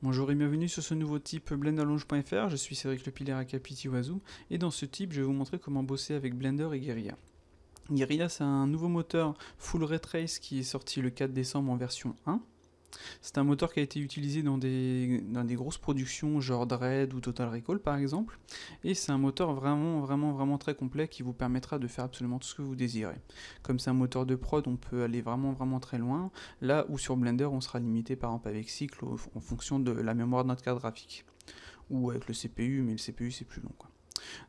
Bonjour et bienvenue sur ce nouveau type blenderlaunch.fr, je suis Cédric Lepilère à Capitiwazoo et dans ce type je vais vous montrer comment bosser avec Blender et Guerilla. Guerilla c'est un nouveau moteur Full Ray Trace qui est sorti le 4 décembre en version 1. C'est un moteur qui a été utilisé dans des grosses productions genre Dread ou Total Recall par exemple, et c'est un moteur vraiment très complet qui vous permettra de faire absolument tout ce que vous désirez. Comme c'est un moteur de prod, on peut aller vraiment très loin, là où sur Blender on sera limité par exemple avec Cycle en fonction de la mémoire de notre carte graphique, ou avec le CPU, mais le CPU c'est plus long quoi.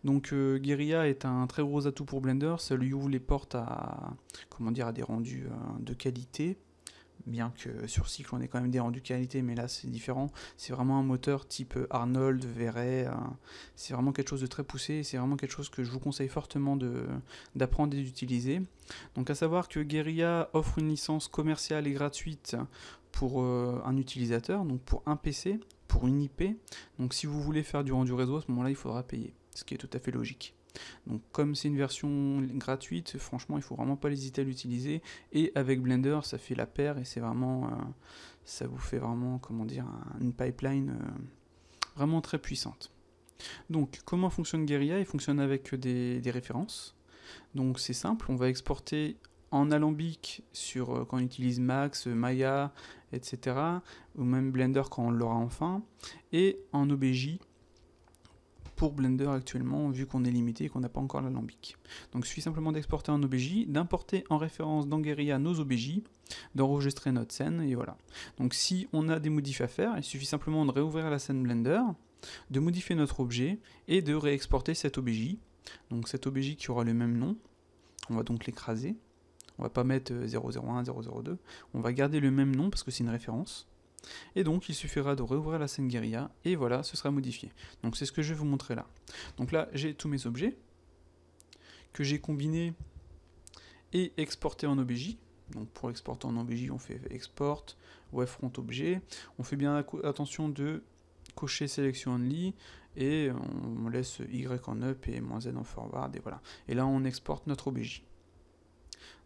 Donc Guerilla est un très gros atout pour Blender, ça lui ouvre les portes à des rendus de qualité. Bien que sur Cycle on ait quand même des rendus qualité, mais là c'est différent, c'est vraiment un moteur type Arnold, Verret, c'est vraiment quelque chose de très poussé, c'est vraiment quelque chose que je vous conseille fortement d'apprendre et d'utiliser. Donc à savoir que Guerilla offre une licence commerciale et gratuite pour un utilisateur, donc pour un PC, pour une IP, donc si vous voulez faire du rendu réseau à ce moment-là il faudra payer, ce qui est tout à fait logique. Donc comme c'est une version gratuite, franchement il faut vraiment pas hésiter à l'utiliser, et avec Blender ça fait la paire et c'est vraiment ça vous fait vraiment une pipeline vraiment très puissante. Donc comment fonctionne Guerilla? Il fonctionne avec des références, donc c'est simple, on va exporter en alambic sur quand on utilise Max, Maya, etc., ou même Blender quand on l'aura enfin, et en OBJ pour Blender actuellement, vu qu'on est limité et qu'on n'a pas encore l'alambic. Donc il suffit simplement d'exporter en OBJ, d'importer en référence dans Guerilla nos OBJ, d'enregistrer notre scène, et voilà. Donc si on a des modifs à faire, il suffit simplement de réouvrir la scène Blender, de modifier notre objet, et de réexporter cet OBJ. Donc cet OBJ qui aura le même nom, on va donc l'écraser, on va pas mettre 001, 002, on va garder le même nom parce que c'est une référence. Et donc il suffira de réouvrir la scène Guerilla et voilà, ce sera modifié. Donc c'est ce que je vais vous montrer là. Donc là j'ai tous mes objets que j'ai combinés et exportés en OBJ. Donc pour exporter en OBJ on fait export, wavefront objet, on fait bien attention de cocher selection only et on laisse Y en up et -Z en forward et voilà. Et là on exporte notre OBJ.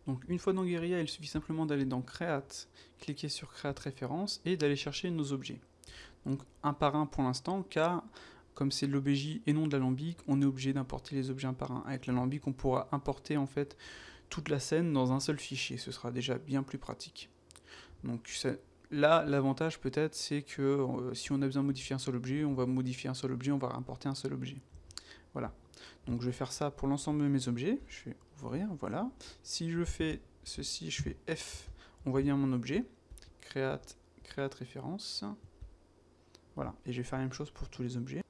Donc une fois dans Guerilla, il suffit simplement d'aller dans Create, cliquer sur Create référence et d'aller chercher nos objets. Donc un par un pour l'instant, car comme c'est de l'OBJ et non de l'alambic, on est obligé d'importer les objets un par un. Avec l'alambic, on pourra importer en fait toute la scène dans un seul fichier, ce sera déjà bien plus pratique. Donc là, l'avantage peut-être, c'est que si on a besoin de modifier un seul objet, on va modifier un seul objet, on va importer un seul objet. Voilà. Donc je vais faire ça pour l'ensemble de mes objets. Je vais ouvrir, voilà. Si je fais ceci, je fais F, on voit bien mon objet. Create référence. Voilà. Et je vais faire la même chose pour tous les objets.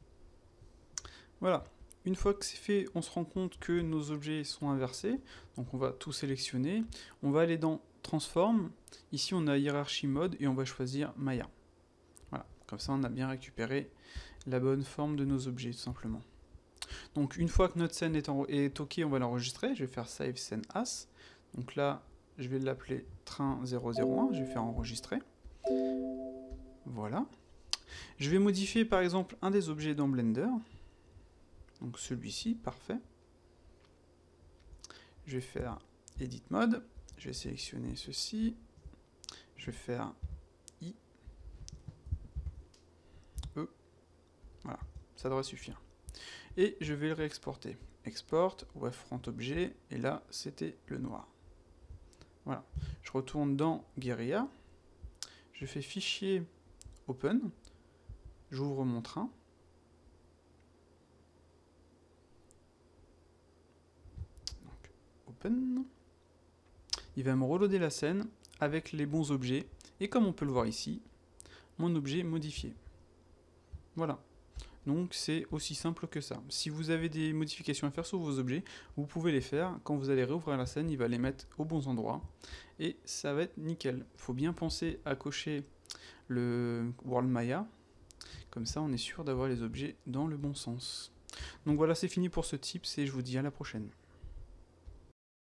Voilà. Une fois que c'est fait, on se rend compte que nos objets sont inversés. Donc on va tout sélectionner. On va aller dans Transform. Ici on a hiérarchie mode et on va choisir Maya. Voilà. Comme ça on a bien récupéré la bonne forme de nos objets tout simplement. Donc une fois que notre scène est OK, on va l'enregistrer. Je vais faire Save Scene As. Donc là, je vais l'appeler train 001. Je vais faire enregistrer. Voilà. Je vais modifier par exemple un des objets dans Blender. Donc celui-ci, parfait. Je vais faire Edit Mode. Je vais sélectionner ceci. Je vais faire I, E. Voilà, ça devrait suffire. Et je vais le réexporter. Export, wavefront objet, et là c'était le noir. Voilà. Je retourne dans Guerilla, je fais fichier open, j'ouvre mon train. Donc, open. Il va me reloader la scène avec les bons objets, et comme on peut le voir ici, mon objet est modifié. Voilà. Donc c'est aussi simple que ça. Si vous avez des modifications à faire sur vos objets, vous pouvez les faire. Quand vous allez réouvrir la scène, il va les mettre aux bons endroits. Et ça va être nickel. Il faut bien penser à cocher le World Maya. Comme ça, on est sûr d'avoir les objets dans le bon sens. Donc voilà, c'est fini pour ce tips et je vous dis à la prochaine.